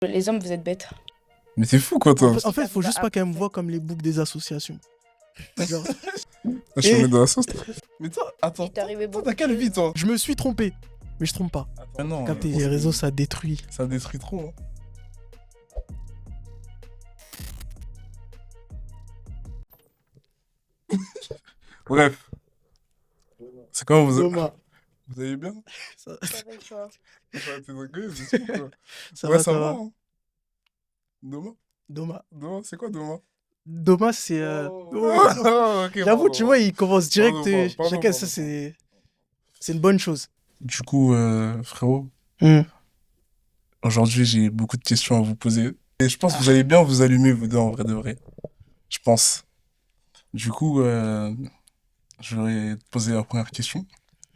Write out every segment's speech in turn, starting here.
Les hommes, vous êtes bêtes. Mais t'es fou, quoi, toi. En fait, faut juste pas qu'elle me voit comme les boucs des associations. Genre, Je te Et- mets dans la sauce. Mais toi, attends. Il t'est arrivé Toi, beaucoup t'as quelle de vie, choses. toi? je me suis trompé, mais je trompe pas. Ah non. Capter on les se- réseaux, ça détruit. Ça détruit trop. Hein. Bref. C'est comment Thomas, vous allez bien? ça, Ça va, tu vois. T'es dingue, c'est tout, quoi. ça Ouais, va, ça ça va. va. Hein. Doma? Thomas, C'est quoi Doma? Thomas, c'est. Ok, J'avoue, pardon. tu vois, il commence direct. Pardon, Chacun, ça, pardon. c'est une bonne chose. Du coup, frérot, aujourd'hui, j'ai beaucoup de questions à vous poser. Et je pense que vous allez bien vous allumer, vous deux, en vrai de vrai. Je pense. Du coup, je vais te poser la première question.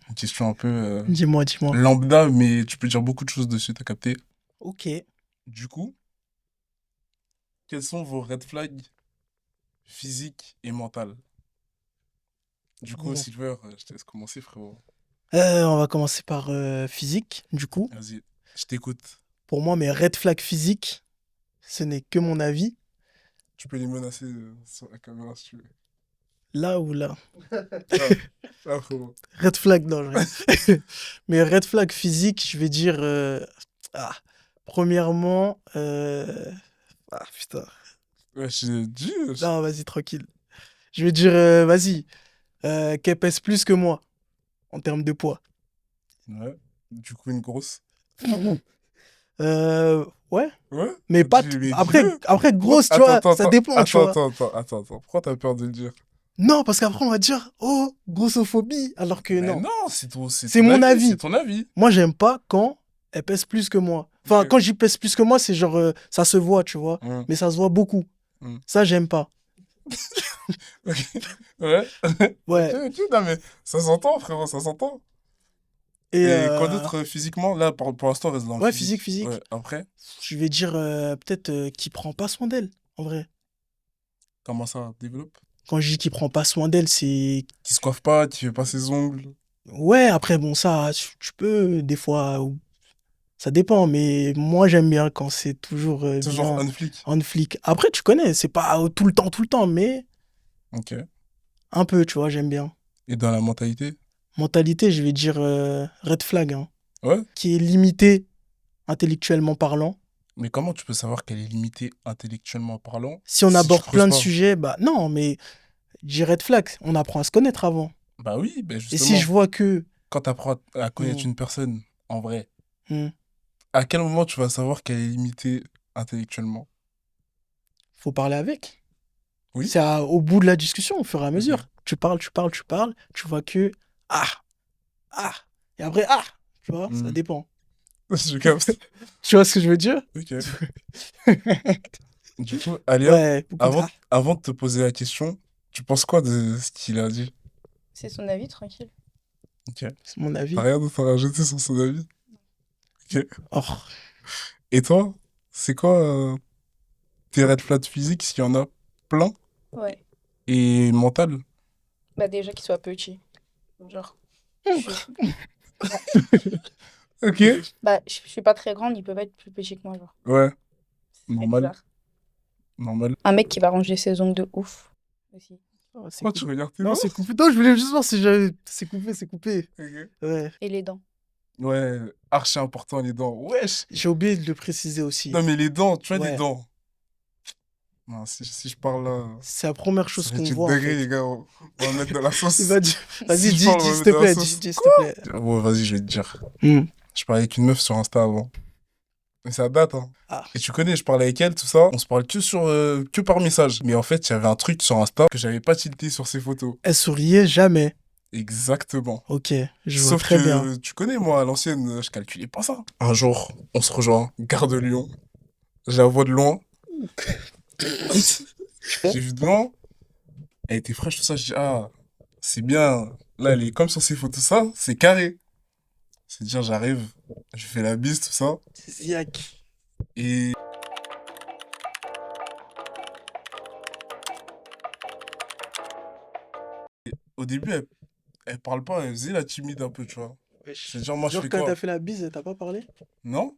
Une question un peu Dis-moi. lambda, mais tu peux dire beaucoup de choses dessus, t'as capté. Ok. Du coup, quels sont vos red flags physiques et mentales? Du coup, Bon. Silver, je te laisse commencer, frérot. On va commencer par physique, du coup. Vas-y, je t'écoute. Pour moi, mes red flags physiques, ce n'est que mon avis. Tu peux les menacer sur la caméra si tu veux. Là ou là. Ah, frérot. Red flag, non, je rigole. Mais red flag physique, je vais dire. Premièrement. Ah putain. Ouais, j'ai dit. Non, vas-y, tranquille. Je vais dire, vas-y. Qu'elle pèse plus que moi en termes de poids. Ouais. Du coup, une grosse. Ouais. Ouais. Mais pas. Mais Après, dis-le. après, grosse, tu vois, ça dépend, tu vois. Attends. Pourquoi t'as peur de le dire? Non, parce qu'après, on va dire, oh, grossophobie. Alors que Mais non. non, c'est C'est mon avis. C'est ton avis. Moi, j'aime pas quand elle pèse plus que moi. Enfin, Ok. quand j'y pèse plus que moi, c'est genre, ça se voit, tu vois. Hum, Mais ça se voit beaucoup. hum. Ça, j'aime pas. Ok. Ouais. Ouais. Ok, non, mais ça s'entend, frérot, ça s'entend. Et, Et quoi d'autre physiquement? Là, pour l'instant, reste dans le ouais, physique. physique. Ouais, après, Je vais dire, peut-être qu'il prend pas soin d'elle, en vrai. comment ça développe? Quand je dis qu'il prend pas soin d'elle, c'est. Qui se coiffe pas, qui fait pas ses ongles. Ouais, après, bon, ça, tu peux, des fois, ça dépend, mais moi, j'aime bien quand c'est toujours Toujours bien on flic. on flic. Après, tu connais, c'est pas tout le temps, mais Ok. un peu, tu vois, j'aime bien. Et dans la mentalité? Mentalité, je vais dire red flag, hein, Ouais. qui est limitée intellectuellement parlant. Mais comment tu peux savoir qu'elle est limitée intellectuellement parlant Si on si tu aborde creuses plein de pas? sujets, bah non, mais je dis red flag, on apprend à se connaître avant. Bah oui, ben Et justement, si je vois que. quand tu apprends à connaître Hmm, une personne en vrai, hmm, à quel moment tu vas savoir qu'elle est limitée intellectuellement? faut parler avec. Oui? C'est au bout de la discussion, au fur et à mesure. Ok. Tu parles, tu vois que. Ah, ah, et après, ah, tu vois, ça Hmm. dépend. Je capte. Tu vois ce que je veux dire? Ok. Du coup, Alia, Ouais, beaucoup de avant de te poser la question, tu penses quoi de ce qu'il a dit? C'est son avis, tranquille. Ok. c'est mon T'as avis. rien d'autre à rajouter sur son avis? Ok. Oh, Et toi, c'est quoi tes red flags physiques, s'il y en a plein, Ouais. et mental? Bah, déjà qu'il soit petit. Genre. je suis- Ok. Bah, je suis pas très grande, il peut pas être plus petit que moi, genre. Ouais, C'est normal, bizarre. normal. Un mec qui va ranger ses ongles de ouf. Aussi. oh, c'est Pourquoi coupé. tu regardes tes Non, doigts? c'est coupé. Non, je voulais juste voir si j'avais. C'est coupé. Ok. Ouais. Et les dents. Ouais, archi important les dents. Wesh! J'ai oublié de le préciser aussi. Non mais les dents, tu vois les Ouais. dents. Non, si je parle là, C'est la première ça chose va être qu'on une voit, en dinguerie fait. les gars, on va mettre dans la sauce. Vas-y, Si je dis, parle, on va s'il mettre te dans la plaît, sauce. dis, s'il te plaît. Bon, vas-y, je vais te dire. Hmm. Je parlais avec une meuf sur Insta avant. Mais ça date, hein. Ah. Et tu connais, je parlais avec elle, tout ça. On se parle que par message. Mais en fait, il y avait un truc sur Insta que j'avais pas tilté sur ses photos. Elle souriait jamais. Exactement. Ok, je vois Sauf très que, bien. tu connais, moi, à l'ancienne, je calculais pas ça. Un jour, on se rejoint, gare de Lyon. Je la vois de loin. J'ai vu de loin. Elle était fraîche, tout ça. Je dis, ah, c'est bien. Là, elle est comme sur ses photos, ça, c'est carré. C'est dire, j'arrive, je fais la bise, tout ça. Ziak. Et au début, elle parle pas, elle faisait la timide un peu, tu vois. Wesh. C'est dire, moi, je Genre, fais quand quoi? t'as fait la bise, t'as pas parlé? Non?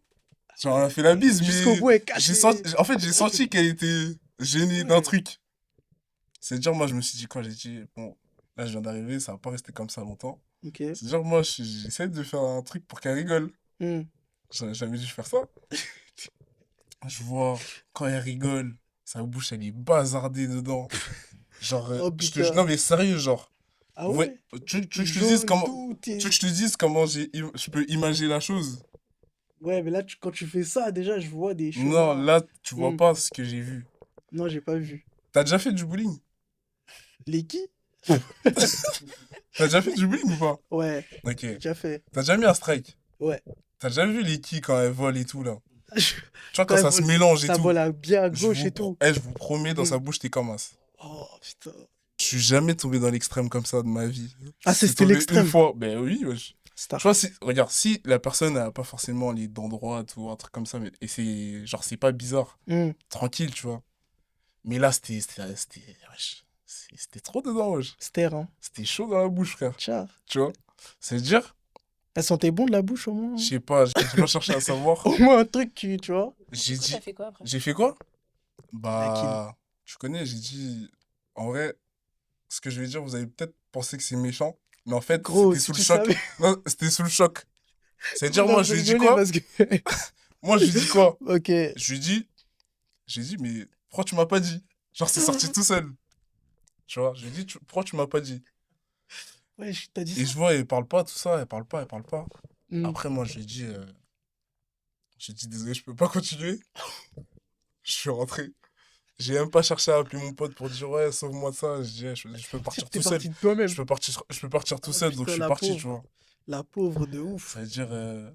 Genre, elle a fait la bise, Jusqu'au mais bout, elle cache j'ai les... senti, en fait, j'ai senti qu'elle était gênée d'un Ouais. truc. C'est-à-dire, moi, je me suis dit quoi? J'ai dit, bon, là, je viens d'arriver, ça va pas rester comme ça longtemps. Ok. C'est-à-dire, moi, j'essaie de faire un truc pour qu'elle rigole. Hmm. J'avais jamais dû faire ça. Je vois, quand elle rigole, sa bouche, elle est bazardée dedans. Genre, Oh putain. non, mais sérieux, genre. Ah Ouais, ouais? tu veux que je te dise Jaune, comment, tout. tu veux que je te dise comment je peux imaginer la chose? Ouais, mais là, quand tu fais ça, déjà, je vois des cheveux Non, noirs. là, tu vois Hmm. pas ce que j'ai vu. Non, j'ai pas vu. T'as déjà fait du bowling? Les qui? T'as déjà fait du bowling ou pas? Ouais, Ok. j'ai déjà fait. T'as déjà mis un strike? Ouais. T'as déjà vu les quilles quand elles volent et tout, là? Tu vois, Quand quand ça se mélange et ça tout. vole bien à gauche et tout. Je vous promets, dans Hmm. sa bouche, t'es comme as. Oh putain. Je suis jamais tombé dans l'extrême comme ça de ma vie. Ah, C'est c'était tombé une l'extrême. fois. Ben oui, wesh. Tu Star. vois, regarde, si la personne n'a pas forcément les dents droites ou un truc comme ça, et c'est genre, c'est pas bizarre, Hmm. tranquille, tu vois. Mais là, wesh, c'était trop dedans, wesh. C'était hein. C'était chaud dans la bouche, frère. Tcha. Tu vois? C'est-à-dire, Elle sentait bon de la bouche au moins. je sais pas, j'ai pas cherché à savoir. Au moins un truc, tu vois. J'ai Du coup, dit, t'as fait quoi après? j'ai fait quoi? La kill. Bah, tu connais, j'ai dit, en vrai, ce que je vais dire, vous allez peut-être penser que c'est méchant, mais en fait, Gros, c'était si sous le tu choc. savais. Non, c'était sous le choc. C'est-à-dire, On a moi, je lui ai dit rigolé quoi? parce que... Moi, je lui ai dit quoi? Ok. Je lui ai dit, j'ai dit, mais pourquoi tu m'as pas dit? Genre, c'est sorti tout seul. Tu vois, je lui ai dit, pourquoi tu m'as pas dit? Ouais, t'as dit Et ça? je vois, elle parle pas, tout ça, elle parle pas, elle parle pas. Hmm. Après, moi, j'ai dit, désolé, je peux pas continuer. Je suis rentré. J'ai même pas cherché à appeler mon pote pour dire, ouais, sauve-moi de ça. Je dis, ouais, je peux partir T'es tout seul. parti de toi-même. Je peux partir tout Ah, seul, donc putain, je suis la parti, tu pauvre. vois. La pauvre de ouf. Ça veut dire, je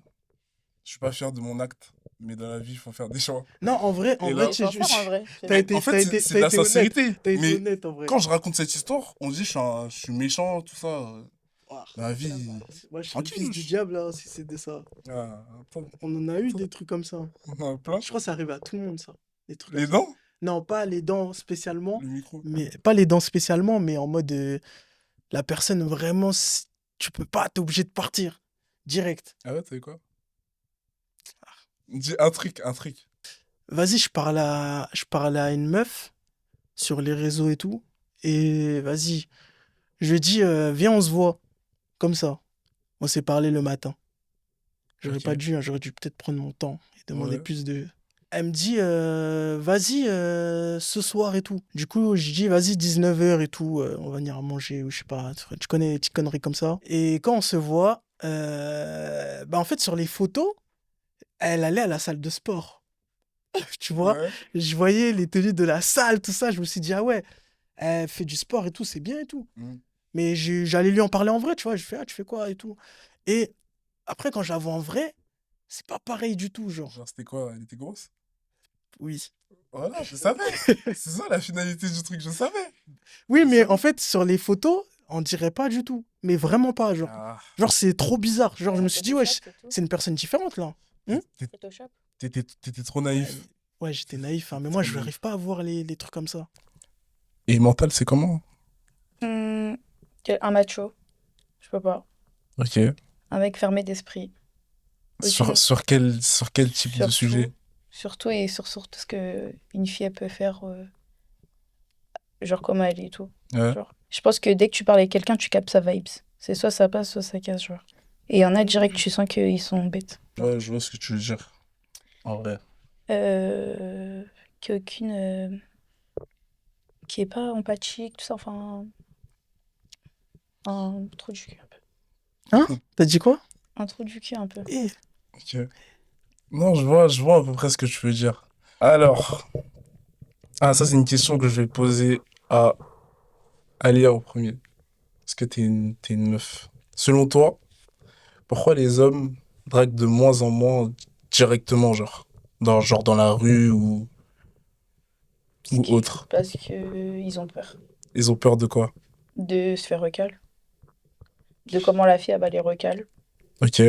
suis pas fier de mon acte, mais dans la vie, il faut faire des choix. Non, en vrai, Et tu là- sais, C'est sincère en vrai. C'est t'as bien. été, En fait, t'as c'est été, c'est t'as de la été honnête. sincérité. T'as été Mais honnête en vrai. quand je raconte cette histoire, on dit je suis méchant, tout ça. Ah, Dans la vie, moi, je suis le tranquille. fils du diable, hein, si c'était ça. Ah, attends, On en a eu des trucs comme ça. on en a plein. Je crois que ça arrive à tout le monde, ça. Des trucs Les comme ça. dents? Non, pas les dents spécialement, Le micro. mais pas les dents spécialement, mais en mode la personne vraiment, tu peux pas, t'es obligé de partir direct. Ah ouais, t'as vu quoi? Dis un truc, un truc. Vas-y, je parle à une meuf sur les réseaux et tout, et vas-y, je lui dis viens, on se voit, comme ça. On s'est parlé le matin. J'aurais Ok. pas dû, hein, j'aurais dû peut-être prendre mon temps et demander Ouais. plus de. Elle me dit, vas-y, ce soir et tout. Du coup, je dis, vas-y, 19h et tout, on va venir manger ou je sais pas, tu connais les petites conneries comme ça. Et quand on se voit, bah en fait, sur les photos, elle allait à la salle de sport. Tu vois, Ouais. je voyais les tenues de la salle, tout ça, je me suis dit, ah ouais, elle fait du sport et tout, c'est bien et tout. Mm. Mais j'allais lui en parler en vrai, tu vois, je fais, ah, tu fais quoi et tout. Et après, quand je la vois en vrai, c'est pas pareil du tout, genre. Genre, c'était quoi? Elle était grosse? Oui. Voilà, je savais. C'est ça la finalité du truc, je savais. Oui, Je mais savais. en fait, sur les photos, on dirait pas du tout. Mais vraiment pas, genre. Ah, Genre, c'est trop bizarre. Genre, je me suis dit, ouais, Photoshop et tout. c'est une personne différente, là. Photoshop. t'étais trop naïf. Ouais, j'étais naïf, hein, mais moi, je Trop n'arrive pas à voir les trucs comme ça. Et mental, c'est comment? Un macho. Je peux pas. Ok. Un mec fermé d'esprit. Aucune- Sur quel type de Surtout- sujet? Surtout et sur tout ce que une fille elle peut faire, genre comment elle est et tout. Ouais. Genre, je pense que dès que tu parles avec quelqu'un, tu captes sa vibes. C'est soit ça passe, soit ça casse, genre. Et il y en a direct, tu sens qu'ils sont bêtes. Ouais, je vois ce que tu veux dire. En vrai. Qu'aucune. Qui est pas empathique, tout ça, enfin. Un trou du cul, un peu. T'as dit quoi? Un trou du cul, un peu. Eh, Ok. Non, je vois à peu près ce que tu veux dire. Alors. Ah, ça, c'est une question que je vais poser à Alia au premier. Parce que t'es une meuf. Selon toi, pourquoi les hommes draguent de moins en moins directement, genre? Genre dans la rue ou autre? Parce que ils ont peur Ils ont peur de quoi? de se faire recal. De comment la fille elle va les recal. Ok.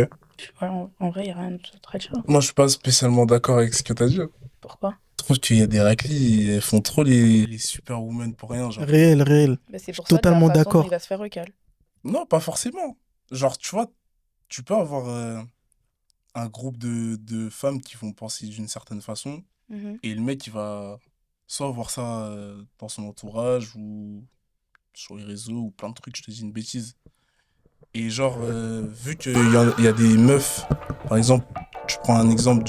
Voilà, en vrai, il n'y a rien d'autre à dire. Moi, je suis pas spécialement d'accord avec ce que t'as dit. Pourquoi? Je trouve qu'il y a des raclis, elles font trop les superwomen pour rien, genre. réel, réel. Bah, c'est Je pour suis ça, de la totalement façon dont d'accord. il va se faire recal. Non, pas forcément. Genre, tu vois, tu peux avoir un groupe de femmes qui vont penser d'une certaine façon, Mhm. et le mec, il va soit voir ça dans son entourage ou sur les réseaux ou plein de trucs, je te dis une bêtise. Et genre, vu qu'il y a des meufs, par exemple, tu prends un exemple,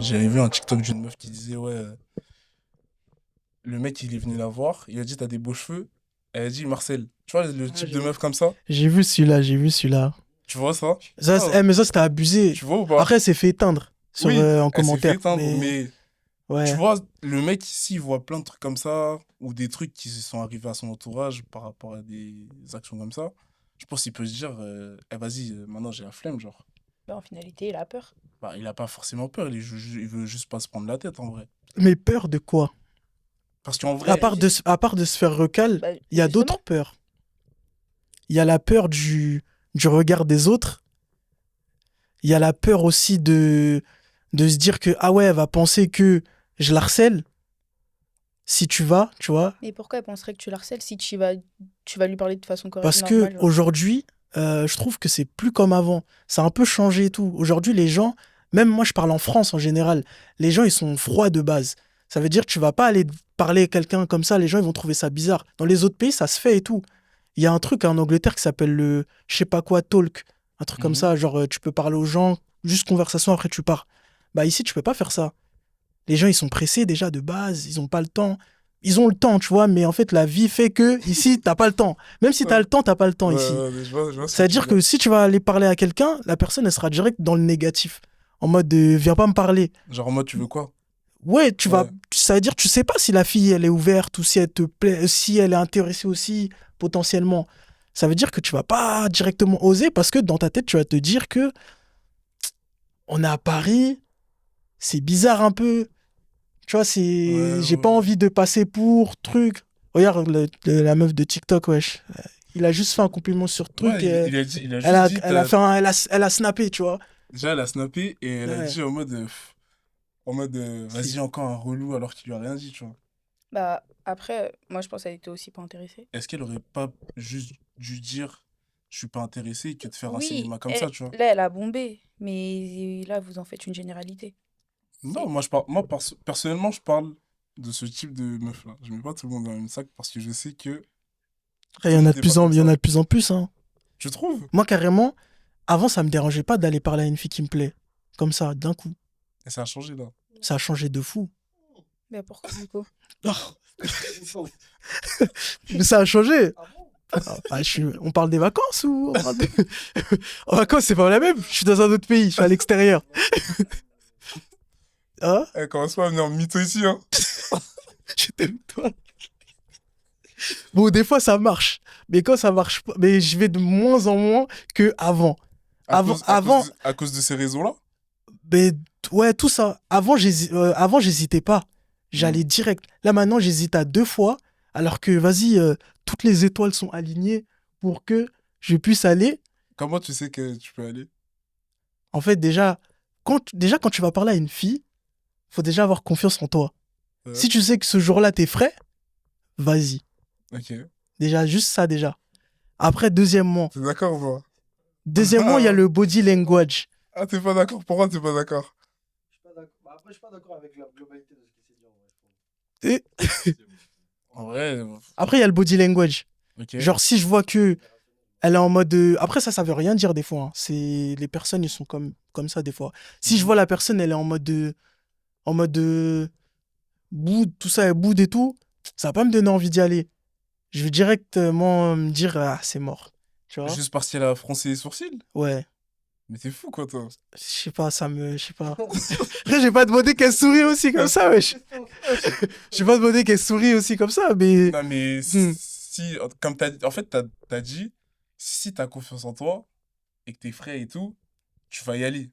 j'avais vu un TikTok d'une meuf qui disait, ouais, le mec, il est venu la voir, il a dit, t'as des beaux cheveux. Elle a dit, Marcel, tu vois le Ah, type de meuf comme ça? j'ai vu celui-là, j'ai vu celui-là. Tu vois ça? Ça, Ah, mais ça, c'était abusé. tu vois ou pas? Après, c'est fait éteindre sur, Oui, en elle s'est fait commentaire. éteindre, Mais mais tu ouais. vois, le mec, s'il voit plein de trucs comme ça, ou des trucs qui se sont arrivés à son entourage par rapport à des actions comme ça, je pense qu'il peut se dire, eh, vas-y, maintenant j'ai la flemme, genre. Bah, en finalité, il a peur. Bah, il a pas forcément peur, il veut juste pas se prendre la tête, en vrai. Mais peur de quoi? Parce qu'en À vrai, part à part de se faire recal, Bah, il y a d'autres justement. peurs. Il y a la peur du regard des autres. Il y a la peur aussi de se dire que, ah ouais, elle va penser que je la harcèle. Si tu vas, tu vois. Mais pourquoi elle penserait que tu l'harcèles si tu vas lui parler de façon correcte, Parce que normale, genre. aujourd'hui, je trouve que c'est plus comme avant. Ça a un peu changé et tout. Aujourd'hui, les gens, même moi, je parle en France en général, les gens, ils sont froids de base. Ça veut dire que tu vas pas aller parler à quelqu'un comme ça, les gens, ils vont trouver ça bizarre. Dans les autres pays, ça se fait et tout. Il y a un truc en Angleterre qui s'appelle le, je sais pas quoi, talk. Un truc comme mhm. ça, genre, tu peux parler aux gens, juste conversation, après tu pars. Bah ici, tu peux pas faire ça. Les gens, ils sont pressés déjà de base, ils ont pas le temps. Ils ont le temps, tu vois, mais en fait, la vie fait que ici, t'as pas le temps. Même si t'as Ouais, le temps, t'as pas le temps ouais, ici. ouais, je vois ce que tu veux C'est-à-dire dire. que si tu vas aller parler à quelqu'un, la personne, elle sera direct dans le négatif. En mode, viens pas me parler. Genre, moi, tu veux quoi? Ouais, tu vas. Ouais. Ça veut dire, tu sais pas si la fille, elle est ouverte ou si elle te plaît, si elle est intéressée aussi, potentiellement. Ça veut dire que tu vas pas directement oser parce que dans ta tête, tu vas te dire que on est à Paris, c'est bizarre un peu. Tu vois, Ouais, j'ai pas ouais. envie de passer pour truc. Regarde la meuf de TikTok, wesh. Il a juste fait un compliment sur truc Ouais, et il a juste dit, elle a snappé, tu vois. déjà, elle a snappé et elle a Ouais. dit en mode, C'est- vas-y, encore un relou alors qu'il lui a rien dit, tu vois. Bah, après, moi, je pense qu'elle était aussi pas intéressée. Est-ce qu'elle aurait pas juste dû dire, je suis pas intéressé que de faire un Oui, cinéma comme ça, tu vois? là, elle a bombé. Mais là, vous en faites une généralité. Non, C'est... personnellement, je parle de ce type de meuf-là. Je mets pas tout le monde dans le même sac parce que je sais que Il tout y le en a monde de n'est pas plus en, comme il y en ça. a de plus en plus, hein. Tu trouves? Moi, carrément, avant, ça me dérangeait pas d'aller parler à une fille qui me plaît. Comme ça, d'un coup. Et ça a changé là. Ça a changé de fou. Mais pourquoi, du coup? Mais ça a changé. On parle des vacances ou En vacances, c'est pas la même. Je suis dans un autre pays, je suis à l'extérieur. Hein? Elle commence pas à venir en mytho ici, hein. Je t'aime, toi. Bon, des fois, ça marche. Mais quand ça marche pas, mais je vais de moins en moins que avant. Avant, À cause de ces raisons-là? mais ouais, tout ça. Avant, j'hésitais pas. J'allais direct. Là, maintenant, j'hésite à 2 fois. Alors que, vas-y, toutes les étoiles sont alignées pour que je puisse aller. Comment tu sais que tu peux aller? En fait, déjà, quand tu vas parler à une fille, faut déjà avoir confiance en toi. Ouais. Si tu sais que ce jour-là, t'es frais, vas-y. Ok. Déjà, juste ça, déjà. Après, deuxièmement, T'es d'accord ou pas? il y a le body language. Ah, t'es pas d'accord? Pourquoi t'es pas d'accord? Après, je suis pas d'accord avec la globalité de ce qui s'est dit En vrai, Après, il y a le body language. ok. Genre, si je vois que elle est en mode. Après, ça veut rien dire des fois, hein. Les personnes, ils sont comme ça des fois. Si je vois la personne, elle est en mode boude, tout ça, elle boude et tout, ça va pas me donner envie d'y aller. Je vais directement me dire, ah, c'est mort. Tu vois? Juste parce qu'elle a froncé les sourcils? Ouais. Mais t'es fou, quoi, toi. Je sais pas, je sais pas. Après, j'ai pas demandé qu'elle sourie aussi comme ça, wesh. J'ai pas demandé qu'elle sourie aussi comme ça, mais. Non, mais Hmm. si, comme t'as dit, en fait, t'as dit, si t'as confiance en toi et que t'es frais et tout, tu vas y aller.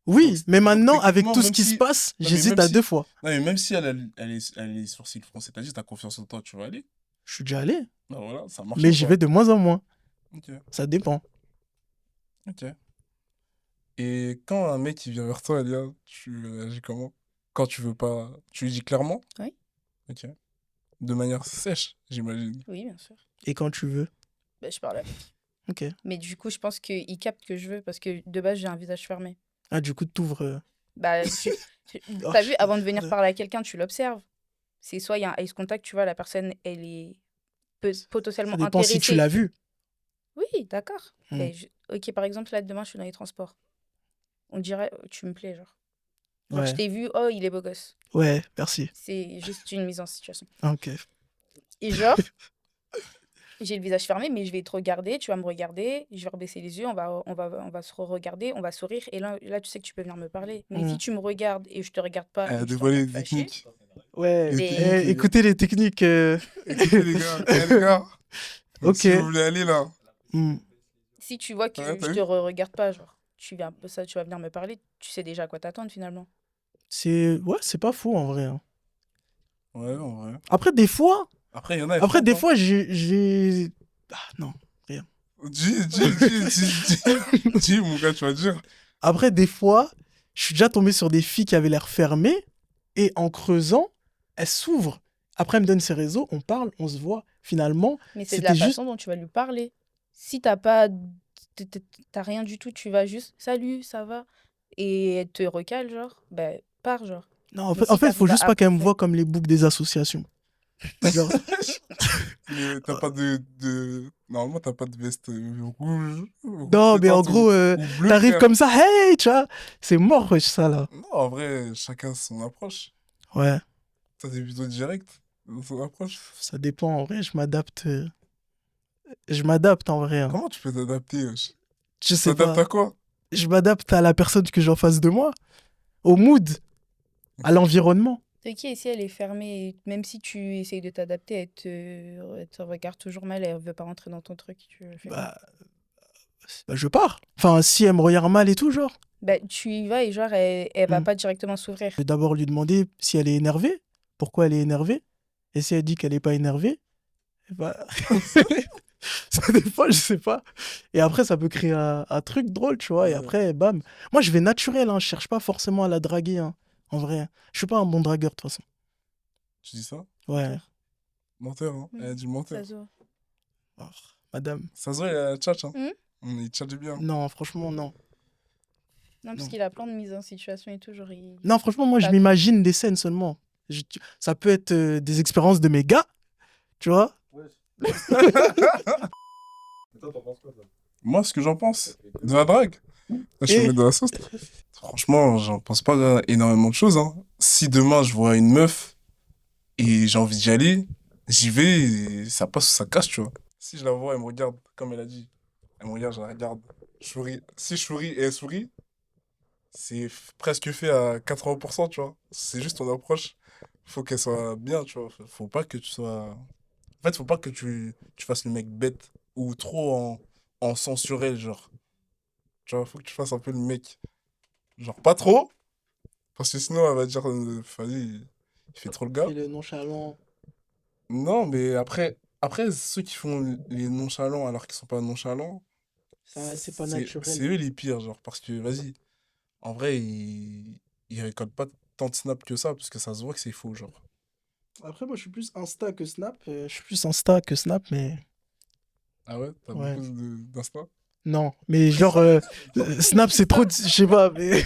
Oui, Donc, mais maintenant, donc, avec techniquement, tout ce même qui se si, passe, non, mais j'hésite même à si, 2 fois. non, mais même si elle est sourcils froncés, t'as confiance en toi, tu vas aller. Je suis déjà allé, Non, voilà, ça marche mais ou j'y pas? vais de moins en moins. Ok, Ça dépend. ok. Et quand un mec il vient vers toi, Elia, tu agis comment? Quand tu veux pas, tu lui dis clairement? Oui, Ok. De manière sèche, j'imagine. oui, bien sûr. Et quand tu veux. Bah, je parle avec. Ok. Mais du coup, je pense qu'il capte que je veux parce que de base, j'ai un visage fermé. Ah, du coup, t'ouvres. Bah, Oh, t'as vu, avant de venir merde. parler à quelqu'un, tu l'observes. C'est soit il y a un ice contact, tu vois, la personne, elle est Ça potentiellement dépend si tu intéressée. l'as vu. Oui, d'accord. Hmm. Ok, par exemple, là, demain, je suis dans les transports. On dirait, tu me plais, genre. Genre, je Ouais. t'ai vu, oh, il est beau gosse. Ouais, merci. C'est juste une mise en situation. Ok. Et genre, j'ai le visage fermé, mais je vais te regarder, tu vas me regarder, je vais rebaisser les yeux, on va se re-regarder, on va sourire, et là, tu sais que tu peux venir me parler. Mais si Hmm. tu me regardes et je te regarde pas Elle a et je te dévoilé regarde les fâché, techniques. Ouais. Les mais techniques, les gars. Écoutez les techniques. Écoutez, les gars. Les gars. Ok. Si vous voulez aller là. Hmm. si tu vois que Ouais, je t'as te vu? regarde pas, genre, tu vas venir me parler, tu sais déjà à quoi t'attendre finalement. Ouais, c'est pas faux en vrai, hein. Ouais, en vrai. Après, des fois, Après, il y en a, elles frontent, hein. j'ai. Ah non, rien. Dis, mon gars, tu vas dire. Après, des fois, je suis déjà tombé sur des filles qui avaient l'air fermées et en creusant, elles s'ouvrent. Après, elle me donne ses réseaux, on parle, on se voit. Finalement, Mais c'est de la c'était juste. façon dont tu vas lui parler. Si t'as pas, t'as rien du tout, tu vas juste, salut, ça va, et elle te recale, genre, ben, pars, genre. Non, en Mais fait, en si fait, il faut t'arrives juste pas qu'elle me après, voie comme les boucs des associations. Genre, Mais t'as pas Normalement, t'as pas de veste rouge, non, mais en pétante gros, ou bleu, t'arrives frère. comme ça, hey, tu vois, c'est mort, wesh, ça là. Non, en vrai, chacun son approche. Ouais, Toi, t'es plutôt direct dans son approche. ça dépend, en vrai, je m'adapte. Je m'adapte en vrai, hein. Comment tu peux t'adapter, wesh? Je Tu sais t'adaptes pas. à quoi? Je m'adapte à la personne que j'ai en face de moi, au mood, à l'environnement. ok, si elle est fermée, et même si tu essayes de t'adapter, elle te regarde toujours mal, elle veut pas rentrer dans ton truc, tu fais quoi? Bah, je pars. Enfin, si elle me regarde mal et tout, genre. Bah, tu y vas et genre, elle va Hmm. pas directement s'ouvrir. Je vais d'abord lui demander si elle est énervée, pourquoi elle est énervée. Et si elle dit qu'elle est pas énervée, bah, ça dépend, je sais pas. Et après, ça peut créer un truc drôle, tu vois. Et Ouais. après, bam. Moi, je vais naturel, hein. Je cherche pas forcément à la draguer, hein. En vrai. Je suis pas un bon dragueur, de toute façon. Tu dis ça? Ouais. Menteur, hein? Elle a dit menteur. Ça se voit. Oh, madame. Ça se voit, il a tchatch, hein? Hmm. Il tchatche bien. Non, franchement, non. Non, parce Non. qu'il a plein de mises en situation et tout, genre, Non, franchement, moi, je Pas- m'imagine des scènes seulement. Ça peut être des expériences de mes gars, tu vois. Moi, ce que j'en pense de la drague, là, je te Et mets dans la sauce. Franchement, j'en pense pas énormément de choses, hein. Si demain je vois une meuf et j'ai envie d'y aller, j'y vais et ça passe ou ça casse, tu vois. Si je la vois, elle me regarde, comme elle a dit, elle me regarde, je la regarde, je souris. Si je souris et elle sourit, c'est presque fait à 80%, tu vois. C'est juste ton approche. Faut qu'elle soit bien, tu vois. Faut pas que tu sois. En fait, faut pas que tu fasses le mec bête ou trop en sensuel, genre. Tu vois, faut que tu fasses un peu le mec. Genre, pas trop, parce que sinon, elle va dire, vas-y, il fait trop le gars. fais le nonchalant. Non, mais après, ceux qui font les nonchalants alors qu'ils sont pas nonchalants, Ça, c'est pas c'est naturel. eux les pires, genre, parce que, vas-y, en vrai, ils récoltent pas tant de snaps que ça, parce que ça se voit que c'est faux, genre. Après, moi, je suis plus Insta que Snap. Je suis plus Insta que Snap, mais Ah ouais, t'as ouais. beaucoup d'Insta? Non, mais genre, Snap, c'est trop. Je sais pas, mais.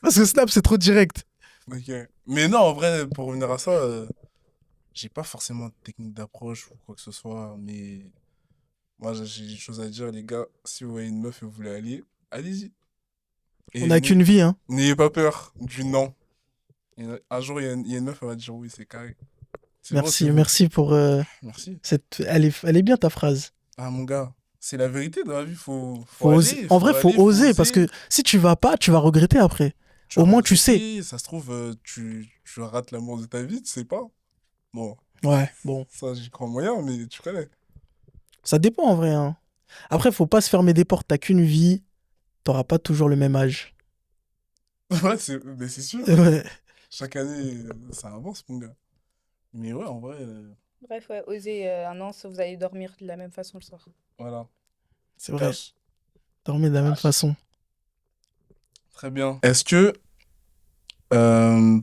Parce que Snap, c'est trop direct. Ok. Mais non, en vrai, pour revenir à ça, j'ai pas forcément de technique d'approche ou quoi que ce soit, mais moi, j'ai des choses à dire, les gars. Si vous voyez une meuf et vous voulez aller, allez-y. On Et n'a qu'une vie, hein. n'ayez pas peur du non. Un jour, il y a une meuf, elle va dire oui, c'est carré. C'est bon, c'est Merci, bon. merci pour Merci. cette. Elle est bien ta phrase. Ah, mon gars, c'est la vérité dans la vie, faut Faut oser. aller, En vrai, faut oser oser. parce que si tu vas pas, tu vas regretter après. Tu Au vas moins, tu sais. regretter, ça se trouve, tu rates l'amour de ta vie, tu sais pas. Bon, Ouais, bon. ça, j'y crois moyen, mais tu connais. Ça dépend en vrai, hein. Après, faut pas se fermer des portes. T'as qu'une vie. T'auras pas toujours le même âge. Ouais, mais c'est sûr. Ouais. Chaque année, ça avance, mon gars. Mais ouais, en vrai, Bref, ouais, osez un an, vous allez dormir de la même façon le soir. voilà. C'est vrai. Cash. Dormir de la même façon. Très bien. Est-ce que,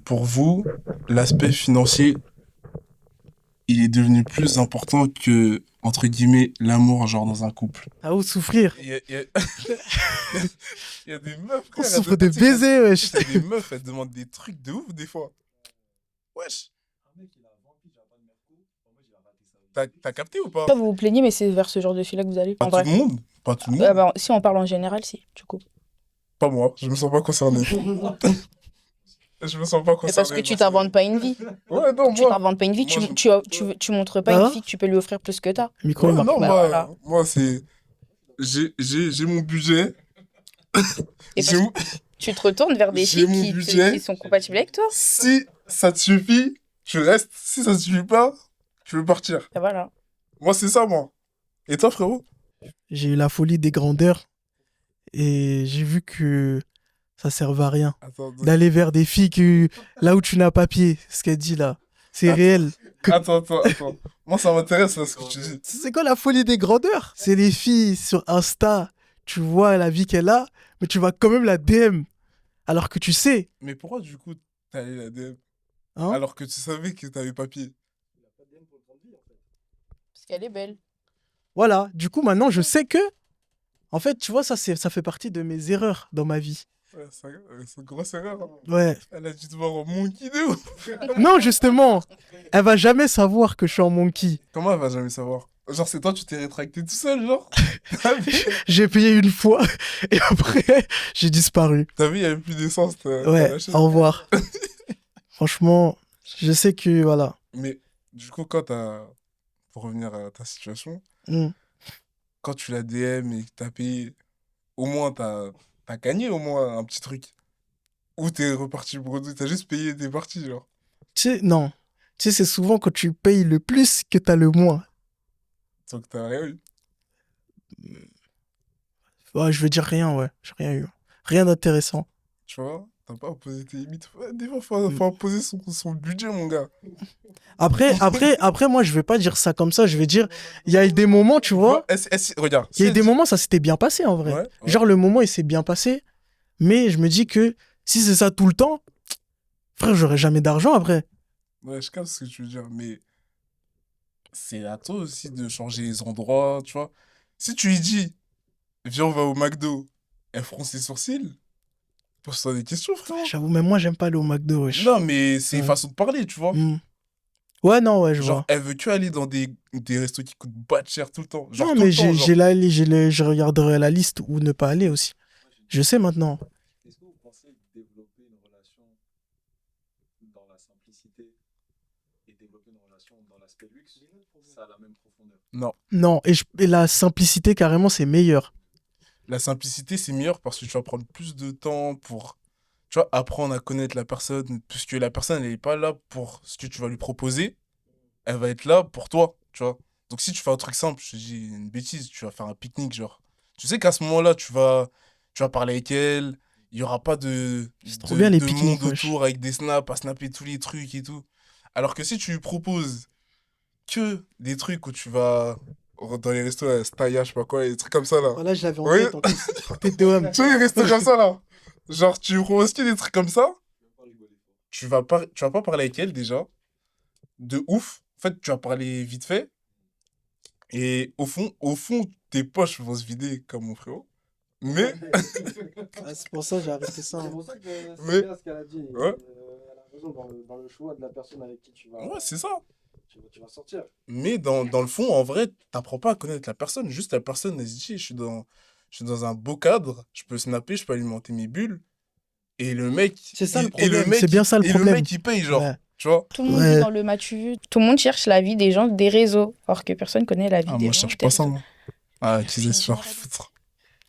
pour vous, l'aspect financier, il est devenu plus important que entre guillemets, l'amour, genre, dans un couple. Ah, ou souffrir. Il y a des meufs, On frère. souffre de baiser, wesh. Il y a des meufs, elles demandent des trucs de ouf, des fois. Wesh. T'as capté ou pas? Pas vous vous plaignez, mais c'est vers ce genre de fille-là que vous allez. Pas En tout vrai. le monde. Pas tout le monde. Bah, si on parle en général, si, du coup. Pas moi. Je me sens pas concerné. Je me sens pas Mais concerné. parce que tu par ça. t'inventes pas une vie. Ouais, non, Tu moi. t'inventes pas une vie, moi, tu montres pas Ah. une fille que tu peux lui offrir plus que t'as. Le micro, Ouais, il marche. non, Bah, moi, voilà. moi c'est. J'ai mon budget. Et J'ai mon- tu te retournes vers des J'ai filles mon budget. qui sont compatibles avec toi. Si ça te suffit, tu restes. Si ça te suffit pas, tu veux partir. Et voilà. Moi, c'est ça, moi. Et toi, frérot? J'ai eu la folie des grandeurs et j'ai vu que ça servait à rien Attends, d'aller vers des filles là où tu n'as pas pied. Ce qu'elle dit là, c'est Ah. réel. attends. Moi, ça m'intéresse, là, ce que tu dis. C'est quoi la folie des grandeurs? C'est les filles sur Insta, tu vois la vie qu'elle a, mais tu vas quand même la DM. Alors que tu sais, Mais pourquoi, du coup, t'es allé la DM hein? alors que tu savais que t'avais papier? Parce qu'elle est belle. Voilà, du coup maintenant je sais que, en fait, tu vois, ça fait partie de mes erreurs dans ma vie. Ouais, c'est une grosse erreur. Hein. Ouais. Elle a dû te voir en monkey de ouf. Non, justement, elle va jamais savoir que je suis en monkey. Comment elle va jamais savoir? Genre, c'est toi, tu t'es rétracté tout seul, genre? J'ai payé une fois et après j'ai disparu. T'as vu, il y avait plus d'essence, t'as Ouais, lâché. au revoir. Franchement, je sais que voilà. Mais du coup, pour revenir à ta situation, Mm. quand tu la DM et que t'as payé, au moins t'as gagné au moins un petit truc. Ou t'es reparti bredouille, t'as juste payé et t'es parti, genre. Tu sais, non. Tu sais, c'est souvent quand tu payes le plus que t'as le moins. Donc t'as rien eu. Ouais, je veux dire rien, ouais. J'ai rien eu. Rien d'intéressant. Tu vois? T'as pas imposé tes limites. Ouais, des fois, faut imposer son budget, mon gars. Après, moi, je vais pas dire ça comme ça. Je vais dire, il y a eu des moments, tu vois. Regarde. Il y a eu si des elle moments, ça s'était bien passé en vrai. Ouais, ouais. Genre, le moment, il s'est bien passé. Mais je me dis que si c'est ça tout le temps, frère, j'aurai jamais d'argent après. Ouais, je capte ce que tu veux dire, mais c'est à toi aussi de changer les endroits, tu vois. Si tu lui dis, viens, on va au McDo, elle fronce ses sourcils, pose-toi des questions, frérot. J'avoue, même moi, j'aime pas aller au McDo, wesh. Non, mais c'est une Ouais. façon de parler, tu vois. Hmm. Ouais, non, ouais, je Genre, vois. elle veut que aller dans des restos qui coûtent pas de cher tout le temps. Genre, Non, tout mais le temps, genre. je regarderai la liste où ne pas aller aussi. Je sais maintenant. Est-ce que vous pensez que développer une relation dans la simplicité et développer une relation dans l'aspect luxe, ça a la même profondeur? Non, et la simplicité, carrément, c'est meilleur. La simplicité, c'est meilleur parce que tu vas prendre plus de temps pour, tu vois, apprendre à connaître la personne, puisque la personne, elle n'est pas là pour ce que tu vas lui proposer, elle va être là pour toi, tu vois. Donc si tu fais un truc simple, je te dis une bêtise, tu vas faire un pique-nique, genre. Tu sais qu'à ce moment-là, tu vas parler avec elle, il n'y aura pas C'est trop bien, les de pique-niques, monde wesh. autour avec des snaps, à snapper tous les trucs et tout. Alors que si tu lui proposes que des trucs où tu vas dans les restos, à Staya, je sais pas quoi, des trucs comme ça, là. Voilà, je l'avais en Oui. tête, en plus. Tête de homme. Tu vois, les restos comme ça, là. Genre, tu lui proposes que des trucs comme ça, tu vas pas parler avec elle, déjà. De ouf. En fait, tu vas parler vite fait. Et au fond, tes poches vont se vider comme mon frérot. Mais, Ah, c'est pour ça que j'ai arrêté ça. C'est pour ça que c'est Mais- bien ce qu'elle a dit. Ouais. Elle a raison dans le choix de la personne avec qui tu vas c'est ça. sortir. Mais dans le fond, en vrai, t'apprends pas à connaître la personne. Juste la personne, elle se dit, je suis dans un beau cadre, je peux snapper, je peux alimenter mes bulles. Et le mec. C'est ça le et problème, c'est bien ça le et problème. le mec, il paye, genre. Ouais. Tu vois? Tout le monde Ouais. est dans le matu vu. Tout le monde cherche la vie des gens des réseaux, alors que personne connaît la vie Ah, des moi, je gens cherche des pas ça, réseaux. moi. Ah, qui Puis, se faire général. foutre.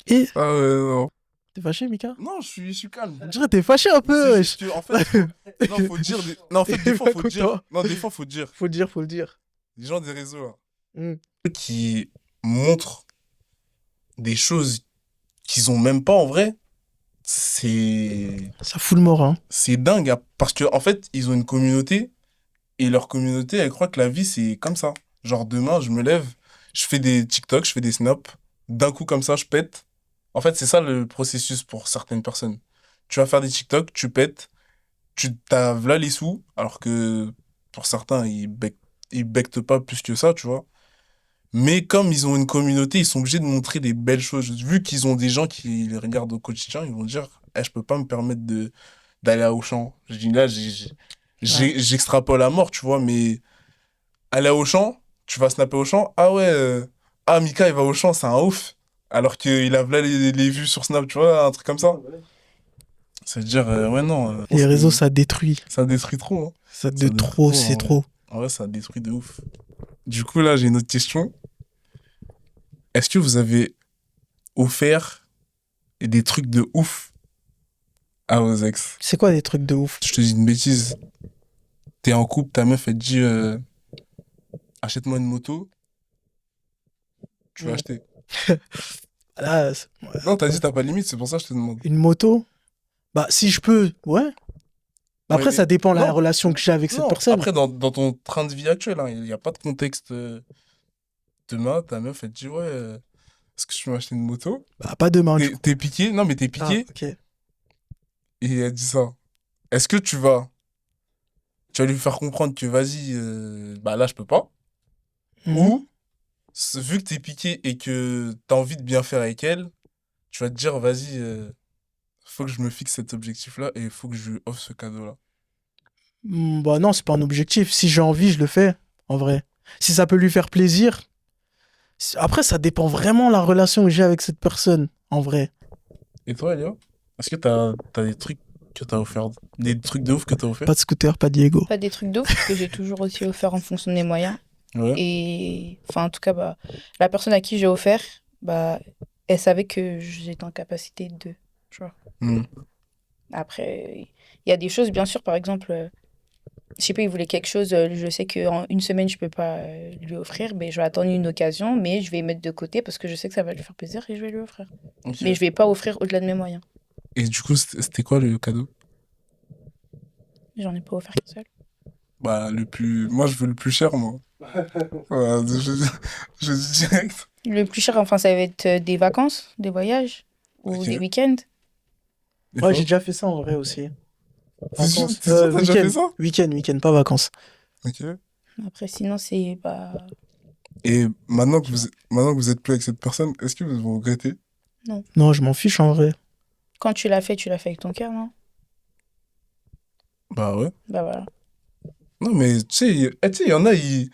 Et Ah, ouais, non. t'es fâché, Mika? Non, je suis calme. On dirait que t'es fâché un peu, C'est wesh. juste que, en fait, non, faut dire. Non, en fait, des fois, faut Écoute-toi. dire. Non, des fois, faut dire. Faut le dire. Les gens des réseaux, là, Hmm. qui montrent des choses qu'ils ont même pas en vrai, c'est Ça fout le mort, hein. c'est dingue. Hein, parce que en fait, ils ont une communauté et leur communauté, elle croit que la vie, c'est comme ça. Genre, demain, je me lève, je fais des TikTok, je fais des snaps, d'un coup, comme ça, je pète. En fait, c'est ça le processus pour certaines personnes. Tu vas faire des TikTok, tu pètes, t'as là les sous, alors que pour certains, ils bectent pas plus que ça, tu vois. Mais comme ils ont une communauté, ils sont obligés de montrer des belles choses. Vu qu'ils ont des gens qui les regardent au quotidien, ils vont dire, je peux pas me permettre d'aller à Auchan. Je dis là, Ouais. j'extrapole à mort, tu vois, mais aller à Auchan, tu vas snapper Auchan, ah ouais, ah Mika il va au champ, c'est un ouf. Alors qu'il a là les vues sur Snap, tu vois, un truc comme ça. Ça veut dire, ouais, non, je pense Les réseaux, que ça détruit. ça détruit trop. Hein. Ça Ça de détruit trop, trop, c'est en vrai. trop. En vrai, ça détruit de ouf. Du coup, là, j'ai une autre question. Est-ce que vous avez offert des trucs de ouf à vos ex? C'est quoi des trucs de ouf? Je te dis une bêtise. T'es en couple, ta meuf, elle te dit, achète-moi une moto, tu vas Mm. acheter. Là, Non, t'as dit t'as pas de limite, c'est pour ça que je te demande. une moto? Bah, si je peux, ouais. Après, Ouais, ça dépend de la non, relation que j'ai avec cette non. personne. Après, dans ton train de vie actuel, hein, il n'y a pas de contexte. Demain, ta meuf, elle te dit, ouais, est-ce que tu veux m'acheter une moto? Bah, pas demain, du coup. T'es piqué? Non, mais t'es Ah, piqué. ok. Et elle dit ça. Est-ce que tu vas lui faire comprendre que vas-y, bah là, je peux pas? Mhm. Ou, vu que t'es piqué et que t'as envie de bien faire avec elle, tu vas te dire, vas-y, faut que je me fixe cet objectif-là et il faut que je lui offre ce cadeau-là. Bah non, c'est pas un objectif. Si j'ai envie, je le fais, en vrai. Si ça peut lui faire plaisir. Après, ça dépend vraiment de la relation que j'ai avec cette personne, en vrai. Et toi, Elia? Est-ce que t'as des trucs que t'as offert? Des trucs de ouf que t'as offert? Pas de scooter, pas Diego. Pas des trucs d'ouf, parce que j'ai toujours aussi offert en fonction de mes moyens. Ouais. Et enfin, en tout cas, bah, la personne à qui j'ai offert, bah, elle savait que j'étais en capacité de. Tu vois. Hmm. Après, il y a des choses, bien sûr, par exemple, je sais pas, il voulait quelque chose, je sais qu'en une semaine, je peux pas lui offrir, mais je vais attendre une occasion, mais je vais mettre de côté parce que je sais que ça va lui faire plaisir et je vais lui offrir. Ok. Mais je vais pas offrir au-delà de mes moyens. Et du coup, c'était quoi le cadeau? J'en ai pas offert qu'un seul. Bah, le plus. Moi, je veux le plus cher, moi. Ouais, je dis direct. Le plus cher, enfin, ça va être des vacances, des voyages ou Ok. des week-ends. Et Ouais, toi? j'ai déjà fait ça, en vrai, aussi. T'es sûr, Vacances. t'es sûr, t'as déjà fait Week-end. ça? Week-end, pas vacances. Ok. Après, sinon, c'est bah Et maintenant que vous êtes plus avec cette personne, est-ce que vous regrettez? Non, je m'en fiche, en vrai. quand tu l'as fait avec ton cœur, non? Bah ouais. Bah voilà. Non, mais tu sais, il y en a, il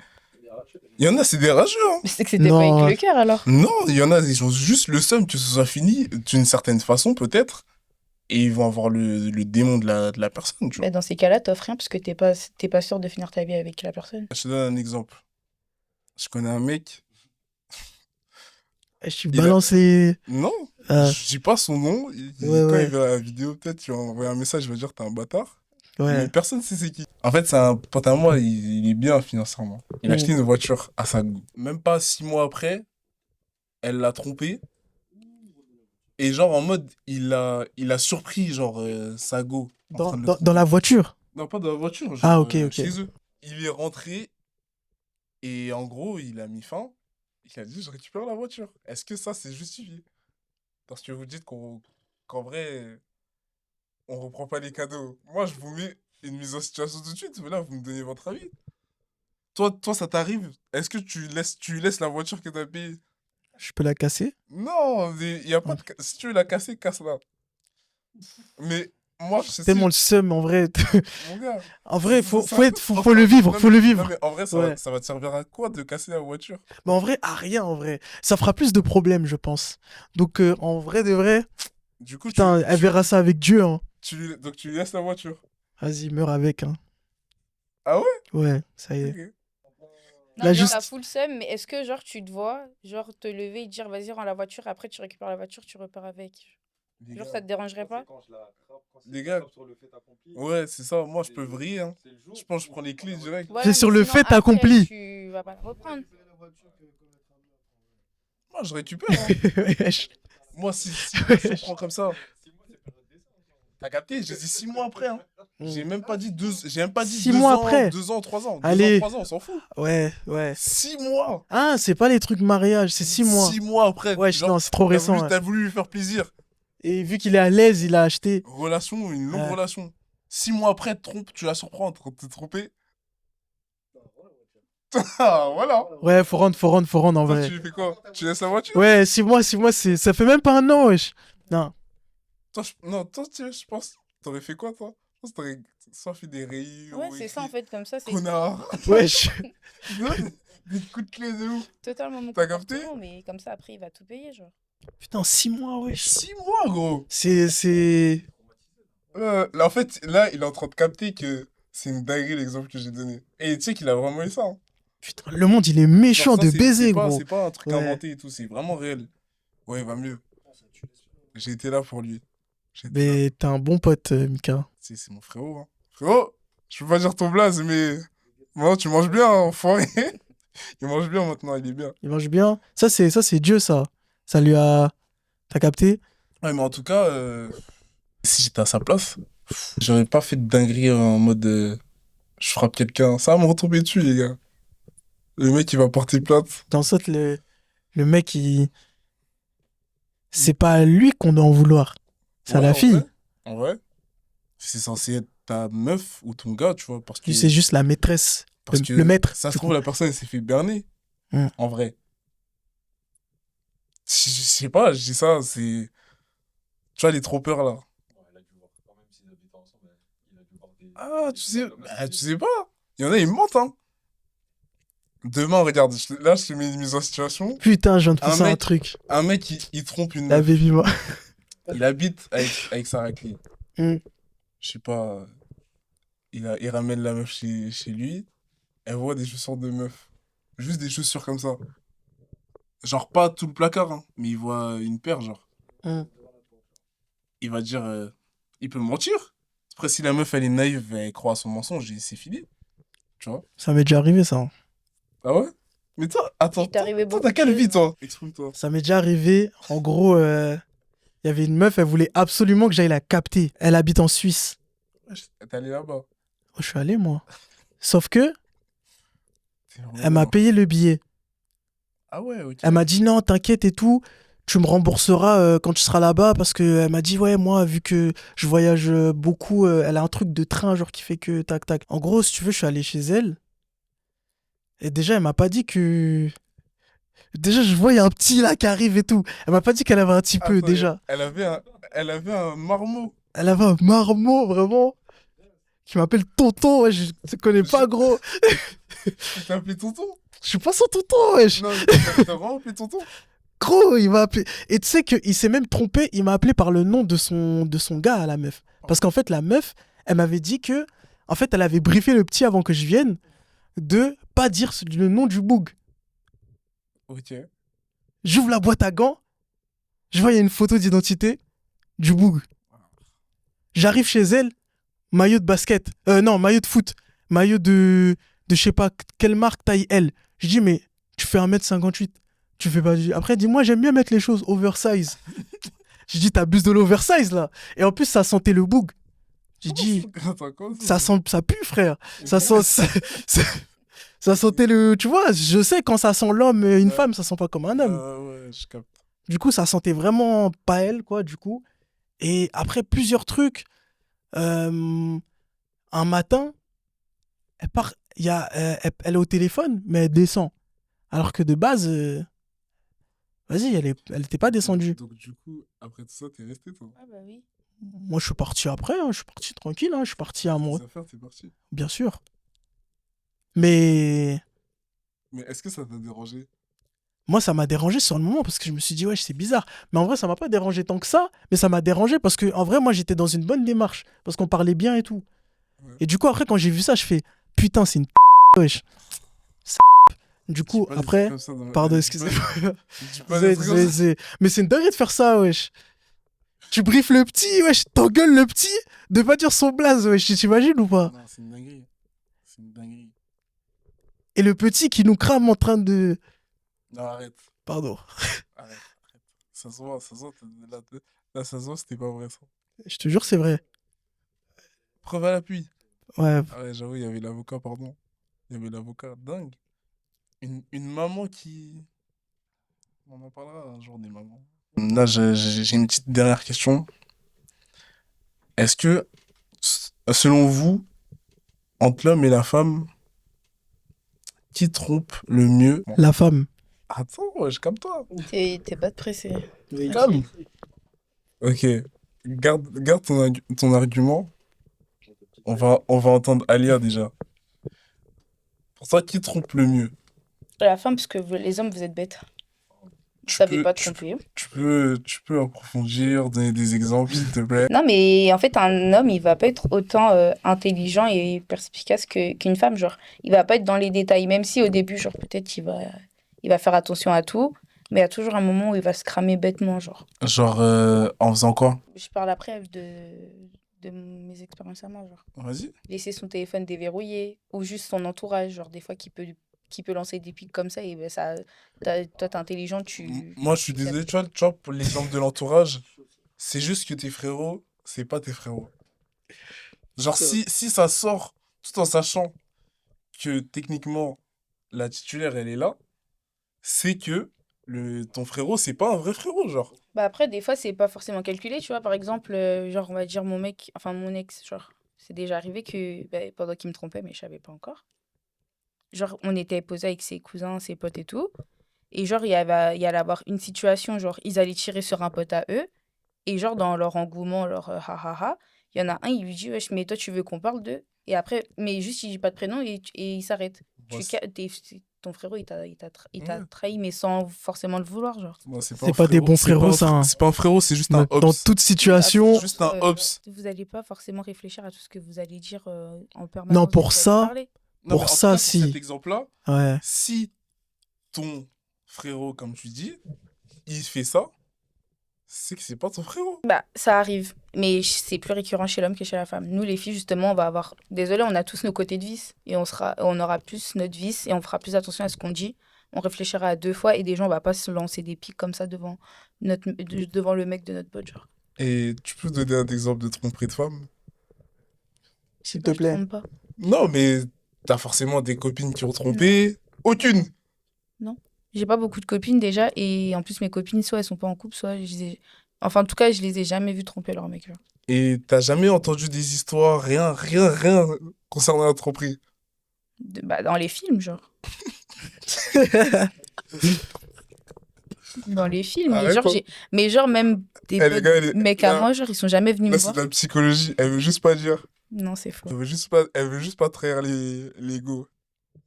y en a, c'est des rageux, hein. Mais c'est que c'était pas Non. avec le cœur alors. Non, il y en a, ils ont juste le seum que ce soit fini, d'une certaine façon, peut-être. Et ils vont avoir le démon de la personne, tu vois. Bah, dans ces cas-là, t'offres rien parce que t'es pas sûr de finir ta vie avec la personne. Je te donne un exemple. Je connais un mec. Je suis Il a- balancé. Non, Ah, je dis pas son nom. Ouais, Quand ouais. il verra la vidéo, peut-être tu vas envoyer un message, il va dire t'es un bâtard. Mais Ouais. personne sait c'est qui. En fait, c'est un pote à moi, il est bien financièrement. Il a Mm. acheté une voiture à sa goût. Même pas 6 mois après, elle l'a trompé. Et genre en mode, il a surpris genre sa go en train de le Dans la voiture. Non, pas dans la voiture, genre Ah, ok, ok. chez eux. Il est rentré et en gros, il a mis fin. Il a dit, je récupère la voiture. Est-ce que ça, c'est justifié? Parce que vous dites qu'en vrai, on reprend pas les cadeaux. Moi, je vous mets une mise en situation tout de suite, mais là, vous me donnez votre avis. Toi, ça t'arrive? Est-ce que tu laisses la voiture que t'as payée? Je peux la casser? Non, il y a pas de... Si tu veux la casser, casse-la. Mais moi, je sais... Tellement le seum, en vrai. Mon gars... En vrai, c'est- faut c'est un peu- le vivre, Non, faut le mais- vivre. Non, mais en vrai, Ouais. ça va te servir à quoi de casser la voiture? Mais en vrai, à rien, en vrai. Ça fera plus de problèmes, je pense. Donc, en vrai de vrai, Du coup, putain, elle verra ça avec Dieu, hein. donc tu lui laisses la voiture. Vas-y, meurs avec, hein. Ah ouais? Ouais, ça y est. Ok. Non, Là, genre, juste- la full seum, mais est-ce que genre tu te vois, genre te lever et dire vas-y, rends la voiture, après tu récupères la voiture, tu repars avec. Les Genre gars, ça te dérangerait pas? Les gars, ouais, c'est ça. Moi, je peux vriller. Hein. Je pense que je prends les clés direct. Voilà, C'est mais sur le sinon, fait après, accompli. Tu vas pas la reprendre. Moi, je récupère. Hein. Wesh. Moi, si je prends comme ça. T'as capté? J'ai dit 6 mois après. Hein. J'ai même pas dit 6 mois après. 2 ans, 3 ans. 2 Allez. ans, 3 ans, on s'en fout. Ouais. 6 mois. Ah, c'est pas les trucs mariage, c'est 6 mois. 6 mois après. Ouais, genre, non, c'est trop récent. Ouais. T'as voulu lui faire plaisir. Et vu qu'il est à l'aise, il a acheté. Relation, une longue Ouais. relation. 6 mois après, tu la surprends en train de te tromper. Ah, voilà. Ouais, faut rendre en Toi, vrai. tu fais quoi? Tu laisses la voiture? Ouais, 6 mois, ça fait même pas un an, wesh. Non. Toi, non, toi, je pense, t'aurais fait quoi, toi? Je pense que t'aurais soit fait des rayures Ouais, ou c'est ça en écrit fait, comme ça, c'est connard. Wesh. Non, des coups de clé de ouf. totalement mon T'as capté? comportement, mais comme ça après il va tout payer, genre. Putain, 6 mois, wesh. 6 mois, gros. C'est. Là, en fait, là, il est en train de capter que c'est une dinguerie l'exemple que j'ai donné. Et tu sais qu'il a vraiment eu ça. Hein. Putain, le monde, il est Genre, méchant ça, de c'est baiser, pas, gros. c'est pas un truc Ouais. inventé et tout, c'est vraiment réel. Ouais, il va mieux. J'ai été là pour lui. J'ai été là. Mais t'es un bon pote, Mika. C'est mon frérot. Hein. Frérot, je peux pas dire ton blaze, mais. Moi, tu manges bien, hein, enfoiré. Il mange bien maintenant, il est bien. Il mange bien. Ça, c'est Dieu, ça. Ça lui a. T'as capté? Ouais, mais en tout cas, si j'étais à sa place, j'aurais pas fait de dinguerie en mode je frappe quelqu'un. Ça va me retomber dessus, les gars. Le mec, il va porter plainte. Dans le sens, le mec, il. C'est pas à lui qu'on doit en vouloir. C'est à Ouais, la en fille. vrai. En vrai, c'est censé être ta meuf ou ton gars, tu vois. Parce que, Lui, c'est juste la maîtresse. parce Le, que le maître. ça se du trouve, coup. la personne, elle s'est fait berner. Hmm. En vrai. Je sais pas, je dis ça, c'est. Tu vois, les trompeurs là. Ouais, il a dû voir, quand même s'ils habitaient ensemble, il a dû voir Ah, des tu sais, trucs comme ça. tu sais pas. Il y en a, ils mentent, hein. Demain, regarde, là, je te mets une mise en situation. Putain, je viens de Un penser à un mec, truc. un mec, il trompe une La meuf. baby moi. Il habite avec sa raclée. Hmm. Je sais pas, il ramène la meuf chez lui. Elle voit des chaussures de meuf. Juste des chaussures comme ça. Genre, pas tout le placard, hein, mais il voit une paire, genre. Hmm. Il va dire, il peut mentir. Après, si la meuf, elle est naïve, elle croit à son mensonge, et c'est fini. Tu vois? Ça m'est déjà arrivé, ça. Ah ouais? Mais toi, attends, Il t'est arrivé toi, beaucoup t'as de quelle choses, vie, hein. toi? Exprime-toi. Ça m'est déjà arrivé. En gros, il y avait une meuf, elle voulait absolument que j'aille la capter. Elle habite en Suisse. Wesh, t'es allé là-bas. Oh, je suis allé, moi. Sauf que, T'es vraiment elle m'a bon. payé le billet. Ah ouais, ok. Elle m'a dit non, t'inquiète et tout. Tu me rembourseras quand tu seras là-bas parce que elle m'a dit ouais, moi, vu que je voyage beaucoup, elle a un truc de train, genre qui fait que tac tac. En gros, si tu veux, je suis allé chez elle. Et déjà, elle m'a pas dit que. Déjà, je vois, il y a un petit là qui arrive et tout. Elle m'a pas dit qu'elle avait un petit peu, Attends, déjà. elle avait un marmot. Elle avait un marmot, vraiment, qui m'appelle tonton. Ouais, je te connais pas, gros. Il t'a appelé tonton? Je suis pas son tonton, wesh. Non, mais t'as vraiment appelé tonton? Gros, il m'a appelé. Et tu sais qu'il s'est même trompé. Il m'a appelé par le nom de son gars à la meuf. Parce qu'en fait, la meuf, elle m'avait dit que. En fait, elle avait briefé le petit avant que je vienne de pas dire le nom du boug. Ok. J'ouvre la boîte à gants. Je vois, il y a une photo d'identité du boug. J'arrive chez elle, maillot de basket. Non, maillot de foot. Maillot de je sais pas quelle marque taille L. Je dis, mais tu fais 1m58. Tu fais pas. Après, dis-moi, j'aime bien mettre les choses oversize. Je dis, t'abuses de l'oversize là. Et en plus, ça sentait le boug. J'ai dit, Attends, comment ça sent, ça pue, frère. Ça sent. Ça sentait le. Tu vois, je sais quand ça sent l'homme, une femme, ça sent pas comme un homme. Ouais, je capte. Du coup, ça sentait vraiment pas elle, quoi, du coup. Et après plusieurs trucs, un matin, elle part, elle est au téléphone, mais elle descend. Alors que de base, vas-y, elle était pas descendue. Donc, du coup, après tout ça, t'es resté, toi. Ah bah oui. Moi, je suis parti après, hein, je suis parti tranquille, hein, je suis parti à mon. Tes affaires, t'es parti. Bien sûr. Mais Mais est-ce que ça t'a dérangé? moi, ça m'a dérangé sur le moment parce que je me suis dit, ouais, c'est bizarre. Mais en vrai, ça m'a pas dérangé tant que ça, mais ça m'a dérangé parce que, en vrai, moi, j'étais dans une bonne démarche parce qu'on parlait bien et tout. Ouais. Et du coup, après, quand j'ai vu ça, je fais, putain, c'est une wesh. Du coup, Dis pas des après, trucs comme ça dans la- pardon, dis pas- excusez-moi. dis pas des trucs comme ça. Mais c'est une dinguerie de faire ça, wesh. Tu briefes le petit, wesh, t'engueules le petit de pas dire son blaze, wesh, tu t'imagines ou pas? Non, c'est une dinguerie. C'est une dinguerie. Et le petit qui nous crame en train de. Non, arrête. Pardon. Arrête. Ça se voit, là, ça se voit, c'était pas vrai, ça. Je te jure, c'est vrai. Preuve à l'appui. Ouais. Ah ouais, j'avoue, il y avait l'avocat, pardon. Il y avait l'avocat, dingue. Une maman qui... On en parlera un jour des mamans. Là, j'ai une petite dernière question. Est-ce que, selon vous, entre l'homme et la femme, qui trompe le mieux? Bon, La femme. attends, wesh, calme-toi. T'es pas de pressé. Calme. Ok, garde ton argument. On va entendre Alia déjà. Pour toi, qui trompe le mieux? La femme, parce que les hommes, vous êtes bêtes. Vous Tu savez peux, pas tu, tromper. tu peux approfondir, donner des exemples, s'il te plaît. Non, mais en fait, un homme, il va pas être autant intelligent et perspicace qu'une femme. Genre, il va pas être dans les détails, même si au début, genre, peut-être il va faire attention à tout, mais il y a toujours un moment où il va se cramer bêtement, genre. Genre, en faisant quoi? Je parle après de mes expériences à moi, genre. Vas-y. Laisser son téléphone déverrouillé, ou juste son entourage, genre, des fois, qui peut lancer des pics comme ça, et ben ça, toi, t'es intelligent, Moi, je suis désolé, tu vois, pour l'exemple de l'entourage, c'est juste que tes frérots, c'est pas tes frérots. Genre, si ça sort tout en sachant que techniquement, la titulaire, elle est là, c'est que ton frérot, c'est pas un vrai frérot, genre. Bah après, des fois, c'est pas forcément calculé, tu vois. Par exemple, genre, on va dire mon mec, enfin mon ex, genre, c'est déjà arrivé que bah, pendant qu'il me trompait, mais je savais pas encore. Genre, on était posés avec ses cousins, ses potes et tout. Et genre, il allait avoir une situation, genre, ils allaient tirer sur un pote à eux. Et genre, dans leur engouement, leur ha ha ha, il y en a un, il lui dit, wesh, mais toi, tu veux qu'on parle d'eux? Et après, mais juste, il dit pas de prénom et il s'arrête. Moi, Ton frérot, il t'a ouais. trahi, mais sans forcément le vouloir, genre. Moi, c'est C'est pas des bons frérots, ça, hein. C'est pas un frérot, c'est juste un Dans ops. toute situation. Juste un ops. Vous n'allez pas forcément réfléchir à tout ce que vous allez dire en permanence. Non, dès pour que vous allez ça, parler. Non, Pour mais en tout ça, cas, pour si. cet exemple-là, Ouais. si ton frérot, comme tu dis, il fait ça, c'est que c'est pas ton frérot. Bah, ça arrive, mais c'est plus récurrent chez l'homme que chez la femme. Nous, les filles, justement, on va avoir... Désolé, on a tous nos côtés de vice. Et on aura plus notre vice et on fera plus attention à ce qu'on dit. On réfléchira à 2 fois et déjà, on va pas se lancer des pics comme ça devant devant le mec de notre pote, genre. Et tu peux donner un exemple de tromperie de femme? S'il Moi, te je plaît. trompe pas. Non, mais t'as forcément des copines qui ont trompé. Aucune. J'ai pas beaucoup de copines déjà et en plus, mes copines, soit elles sont pas en couple, soit je les ai... Enfin, en tout cas, je les ai jamais vues tromper leur mec, genre. Et t'as jamais entendu des histoires, rien concernant la tromperie. Bah, dans les films, genre. Dans les films. Mais Arrête, genre, toi. mais genre, même des Eh, les gars, mecs à là, moi, genre, ils sont jamais venus là, me c'est voir. de la psychologie. Elle veut juste pas dire. Non, c'est faux. Elle veut juste pas trahir les go.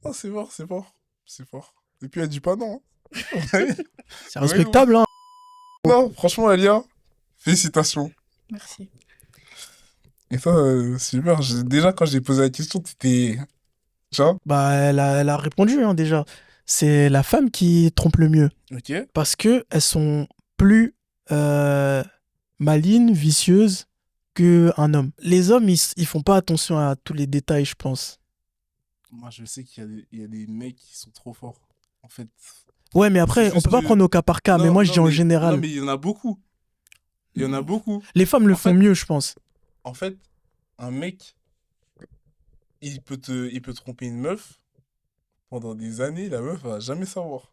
Non, c'est fort, c'est fort. C'est fort. Et puis elle dit pas non. C'est respectable, hein. Non, franchement, Alia, félicitations. Merci. Et toi, super. Déjà, quand j'ai posé la question, t'étais. Tu vois? Bah, elle a répondu, hein, déjà. C'est la femme qui trompe le mieux. Ok. Parce que elles sont plus malignes, vicieuses qu'un homme. Les hommes, ils font pas attention à tous les détails, je pense. Moi, je sais qu'il y a des mecs qui sont trop forts. En fait. Ouais, mais après, C'est on juste peut pas que- prendre au cas par cas, mais Non, moi, je non, dis en mais- général. Non, mais il y en a beaucoup. Il y en a beaucoup. Les femmes le En font fait- mieux, je pense. En fait, un mec, il peut tromper une meuf pendant des années, la meuf va jamais savoir.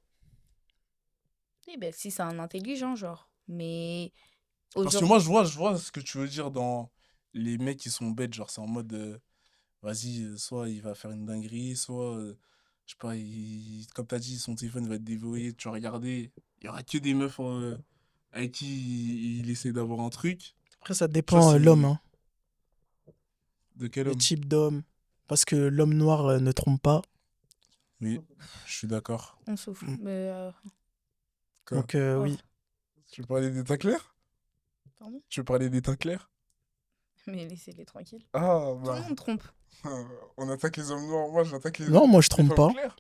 Eh ben, si c'est un intelligent, genre. Mais Parce que aujourd'hui, moi, je vois ce que tu veux dire dans les mecs qui sont bêtes. Genre, c'est en mode, vas-y, soit il va faire une dinguerie, soit, je sais pas, comme t'as dit, son téléphone va être déverrouillé, tu vas regarder, il y aura que des meufs avec qui il essaie d'avoir un truc. Après, ça dépend c'est- l'homme, hein, De quel le homme? type d'homme. Parce que l'homme noir ne trompe pas. Oui, je suis d'accord. on s'en fout. Mm. Mais, Quoi? Donc, oh, oui. Tu veux parler d'état clair? Pardon. Tu veux parler d'état clair? Mais laissez-les tranquilles. Ah, Tout le monde trompe. on attaque les hommes noirs, moi j'attaque les Non, moi, je les trompe femmes pas. claires.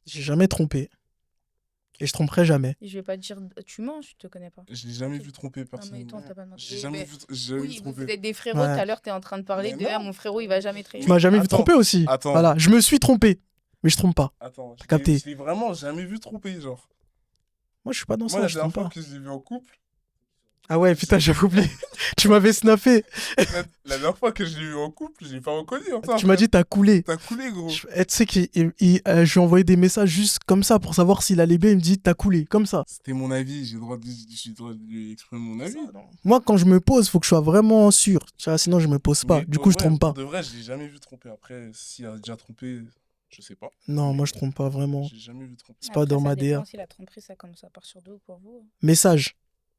J'ai jamais trompé. Et je tromperai jamais. Et je vais pas te dire, tu mens, je te connais pas. Je l'ai jamais vu tromper Non, mais personnellement. toi, t'as pas demandé. J'ai Eh jamais ben, vu oui, vous tromper. êtes des frérots. Ouais. Tout à l'heure, t'es en train de parler Mais de non. mon frérot, il va jamais trahir. Tu m'as jamais vu Attends, tromper aussi. attends. Voilà, je me suis trompé. Mais je trompe pas. Attends, T'as capté. je l'ai vraiment jamais vu tromper, genre. Moi, je suis pas dans Moi, ça, la je dernière trompe fois pas. que je l'ai vu en couple, Ah ouais, putain, j'avais oublié. Tu m'avais snappé. la dernière fois que je l'ai vu en couple, je l'ai pas reconnu. Hein, Tu m'as dit t'as coulé. T'as coulé, gros. Tu sais que je lui ai envoyé des messages juste comme ça pour savoir s'il allait bien. Il me dit t'as coulé, comme ça. C'était mon avis, j'ai le droit de lui exprimer mon avis. Moi, quand je me pose, faut que je sois vraiment sûr. Tu vois, sinon, je me pose pas. Mais Du pour coup, je vrai, trompe pas. pour de vrai, je l'ai jamais vu tromper. Après, s'il a déjà trompé, Je sais pas. Non, Mais moi je trompe pas vraiment. j'ai jamais vu tromper. C'est pas dans Après, ma ça dépend DA. si la tromperie, ça commence à partir d'où pour vous. Message.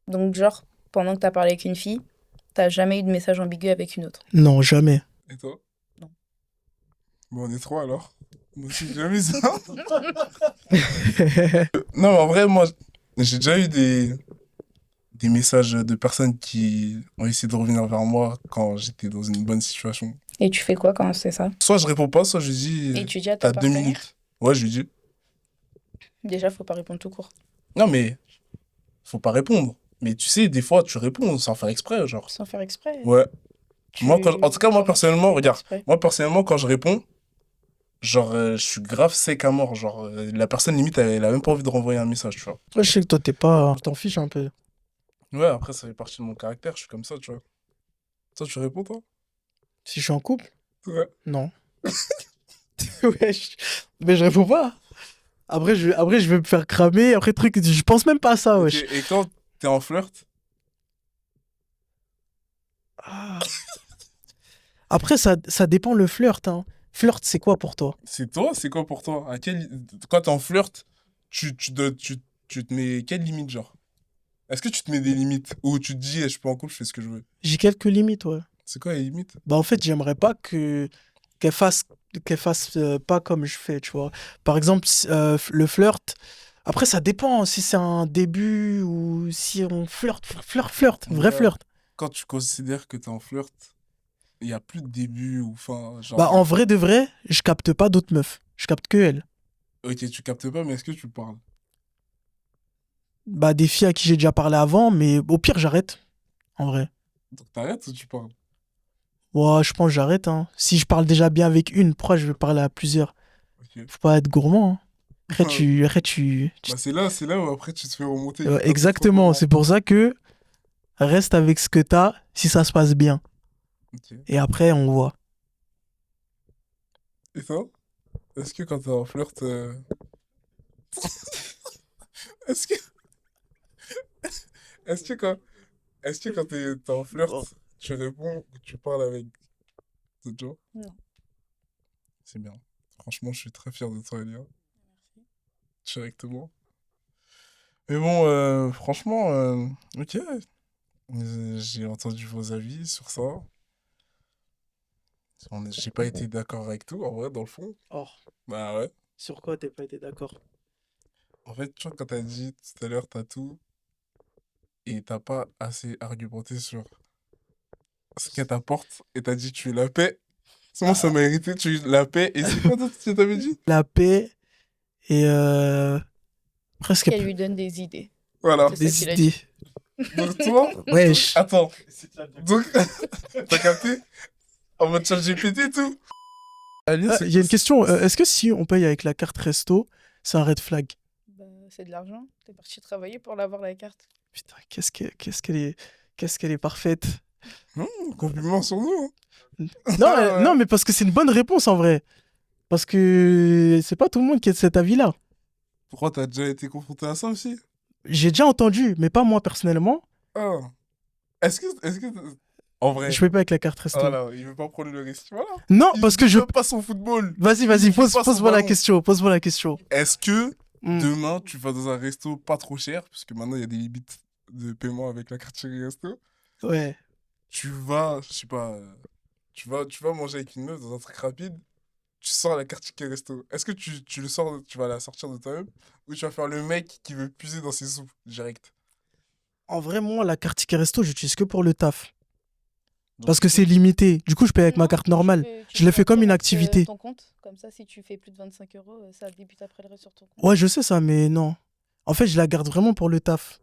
Donc, genre, pendant que t'as parlé avec une fille, t'as jamais eu de message ambigu avec une autre. Non, jamais. Et toi? Non. Bon, on est trois alors. Moi aussi, j'ai jamais eu ça. Non, mais en vrai, moi, j'ai déjà eu des messages de personnes qui ont essayé de revenir vers moi quand j'étais dans une bonne situation. Et tu fais quoi quand c'est ça? Soit je réponds pas, soit je lui dis, Et tu dis à ta t'as 2 partenaire? minutes. Ouais, je lui dis. Déjà, faut pas répondre tout court. Non, mais faut pas répondre. Mais tu sais, des fois, tu réponds sans faire exprès, genre. Sans faire exprès. Ouais. Moi, en tout cas, moi, Comment tu personnellement, fais regarde. exprès? Moi, personnellement, quand je réponds, genre, je suis grave sec à mort. Genre, la personne, limite, elle a même pas envie de renvoyer un message, tu vois. Ouais, je sais que toi, t'es pas. Tu t'en fiches un peu. Ouais, après, ça fait partie de mon caractère. Je suis comme ça, tu vois. Toi, tu réponds, toi? Si je suis en couple? Ouais. Non. Wesh. Mais je réponds pas. Après, je vais me faire cramer. Après, truc, je pense même pas à ça, Ok, wesh. et quand t'es en flirt, Ah. Après, ça dépend le flirt, hein. Flirt, c'est quoi pour toi? c'est toi, c'est quoi pour toi? Quand t'es en flirt, tu te mets quelle limite, genre? Est-ce que tu te mets des limites? Ou tu te dis, eh, je suis pas en couple, je fais ce que je veux? J'ai quelques limites, ouais. C'est quoi les limites? Bah, en fait, j'aimerais pas qu'elle fasse, qu'elle fasse pas comme je fais, tu vois. Par exemple, le flirt. Après, ça dépend si c'est un début ou si on flirt, vrai Ouais. flirt. Quand tu considères que t'es en flirt, il y a plus de début ou fin, genre... Bah, en vrai de vrai, je capte pas d'autres meufs. Je capte que elle. Ok, tu captes pas, mais est-ce que tu parles? Bah, des filles à qui j'ai déjà parlé avant, mais au pire, j'arrête. En vrai. Donc t'arrêtes ou tu parles? Ouais, je pense que j'arrête, hein. Si je parle déjà bien avec une, pourquoi je vais parler à plusieurs? Ok. Faut pas être gourmand, hein. Bah c'est là où après tu te fais remonter. Ouais, T'as trop exactement, gourmand. c'est pour ça que reste avec ce que t'as si ça se passe bien. Ok. Et après, on voit. Et toi? Est-ce que quand t'es en flirt... Est-ce que... Est-ce que quand... Est-ce que quand t'es en flirt, Oh. tu réponds ou tu parles avec d'autres gens? Non. C'est bien. Franchement, je suis très fier de toi, Elia. Directement. Mais bon, franchement, ok. J'ai entendu vos avis sur ça. J'ai pas été d'accord avec tout, en vrai, dans le fond. Oh, Bah ouais. sur quoi t'as pas été d'accord? En fait, tu vois, quand t'as dit tout à l'heure, t'as tout, et t'as pas assez argumenté sur ce qu'elle t'apporte, et t'as dit tu es la paix. Moi, ça m'a irrité, tu es la paix, et c'est quoi d'autre que t'avais dit? La paix et presque Qu'elle lui donne des idées. Voilà. C'est ça des qu'il a idées. dit. Donc toi, Wesh. attends. Donc, t'as capté? En mode chat GPT et tout. Allez, Il y a une question. Est-ce que si on paye avec la carte resto, c'est un red flag? Bah, c'est de l'argent. T'es parti travailler pour l'avoir la carte. Putain, qu'est-ce qu'elle est parfaite. Compliment sur nous. Non, Ah ouais. non, mais parce que c'est une bonne réponse en vrai. Parce que c'est pas tout le monde qui est de cet avis-là. Pourquoi t'as déjà été confronté à ça aussi? J'ai déjà entendu, mais pas moi personnellement. Ah. Est-ce que, en vrai, Je paye pas avec la carte resto. voilà, il veut pas prendre le risque. Voilà. Non, Il parce que joue je. même pas son football. Vas-y, Il joue pas son pose-moi la ballon. question. Pose-moi la question. Est-ce que Hmm. demain tu vas dans un resto pas trop cher, parce que maintenant il y a des limites de paiement avec la carte Chéri Resto, Ouais. tu vas, je sais pas, tu vas manger avec une meuf dans un truc rapide, tu sors la carte Ticket Resto. Est-ce que tu le sors, tu vas la sortir de toi-même, ou tu vas faire le mec qui veut puiser dans ses sous direct? En vrai, moi, la carte ticket resto, j'utilise que pour le taf. Donc, Parce que c'est limité. Du coup, je paye avec ma Non, carte tu normale. peux- tu Je l'ai peux fait comme une direct, activité. ton compte. Comme ça, si tu fais plus de 25 euros, ça débute après le reste sur ton compte. Ouais, je sais ça, mais non. En fait, je la garde vraiment pour le taf.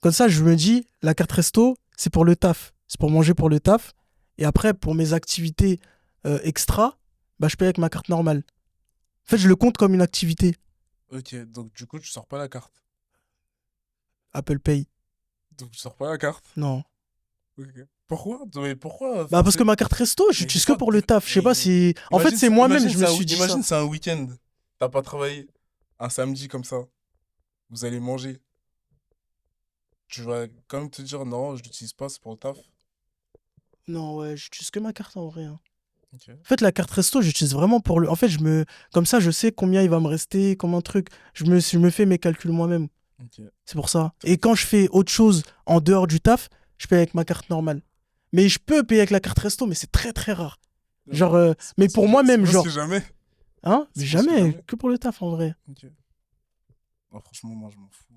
Comme ça, je me dis, la carte resto, c'est pour le taf. C'est pour manger pour le taf. Et après, pour mes activités extra, bah, je paye avec ma carte normale. En fait, je le compte comme une activité. Ok, donc du coup tu sors pas la carte. Apple Pay. Donc tu sors pas la carte. Non. Ok. Pourquoi? Non, mais pourquoi Bah, parce forcer- que ma carte resto, Mais j'utilise des que fois, pour le taf. Je sais pas mais- si. En fait, Imagine c'est moi-même, imagine je me c'est un- suis dit Imagine ça. c'est un week-end, t'as pas travaillé, un samedi comme ça, vous allez manger. Tu vas quand même te dire non, je l'utilise pas, c'est pour le taf. Non, ouais, j'utilise que ma carte en vrai, hein. Ok. En fait, la carte resto, j'utilise vraiment pour le. En fait, comme ça, je sais combien il va me rester, comment un truc. Je me fais mes calculs moi-même. Ok. C'est pour ça. Et quand je fais autre chose en dehors du taf, je paye avec ma carte normale. Mais je peux payer avec la carte resto, mais c'est très très rare. Genre, mais pour moi-même, C'est genre. parce que jamais. Hein? C'est parce que Jamais, jamais. que pour le taf en vrai. Ok. Non, franchement, moi, je m'en fous.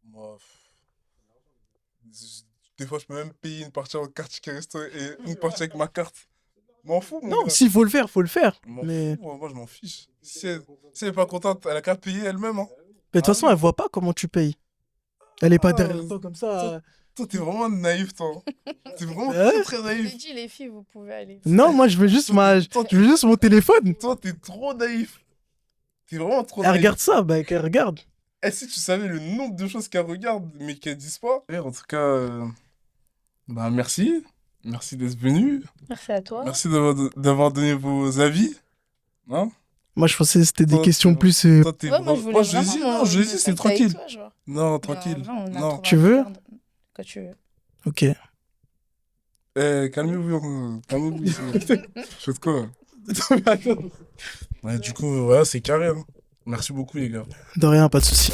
Moi, des fois, je peux même payer une partie en carte ticket resto et une partie avec ma carte. M'en fous, mon Non, gars. s'il faut le faire, faut le faire. M'en Mais fous, moi, je m'en fiche. Si elle est pas contente, elle a qu'à payer elle-même. Hein. de toute façon, elle voit pas comment tu payes. Elle est pas derrière toi comme ça. Toi, t'es vraiment naïf, toi. T'es vraiment Ouais. très, très Je naïf. l'ai dit, les filles, vous pouvez aller. Non, moi, je veux juste je veux juste mon téléphone. Toi, t'es trop naïf. T'es vraiment trop Elle naïf. regarde ça, bah, qu'elle regarde. Et si tu savais le nombre de choses qu'elle regarde, mais qu'elle disent pas. Ouais, en tout cas, bah, merci. Merci d'être venu. Merci à toi. Merci d'avoir donné vos avis. Hein? Moi, je pensais que c'était des Toi, questions t'es- plus. Toi, t'es Ouais, moi, je vraiment- voulais je le dis, vraiment non, je le me dis, c'est pacter avec tranquille. toi, genre. Non, Mais tranquille. en vrai, on a Non. trouvé Tu un veux terrain quand tu veux. Ok. Calmez-vous, calmez-vous. Faites quoi? Ouais, du coup, voilà, c'est carré. Hein. Merci beaucoup, les gars. De rien, pas de souci.